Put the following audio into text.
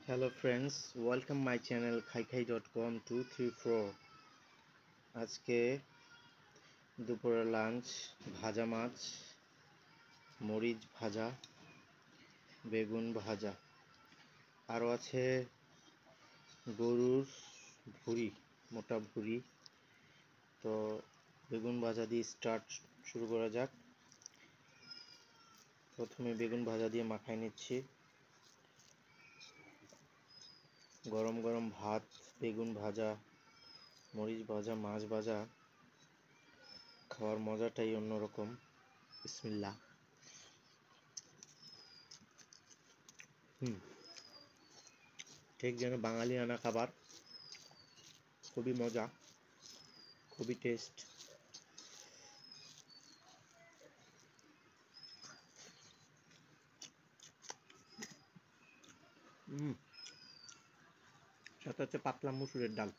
Hello friends, welcome my channel khaikhai.com 234। আজকে দুপুরে lunch ভাজা মাছ, মরিচ ভাজা, বেগুন ভাজা, আরও আছে গরুর ভুঁড়ি, মোটা ভুঁড়ি। তো বেগুন ভাজা দিয়ে শুরু করা যাক। প্রথমে বেগুন ভাজা দিয়ে মাখাই নিচ্ছি। গরম গরম ভাত, বেগুন ভাজা, মরিচ ভাজা, মাছ ভাজা, খাওয়ার মজাটাই অন্যরকম। বিসমিল্লাহ। ঠিক যেন বাঙালি আনা খাবার, খুবই মজা, খুবই টেস্ট। সাথে হচ্ছে পাতলা মুসুরের ডাল।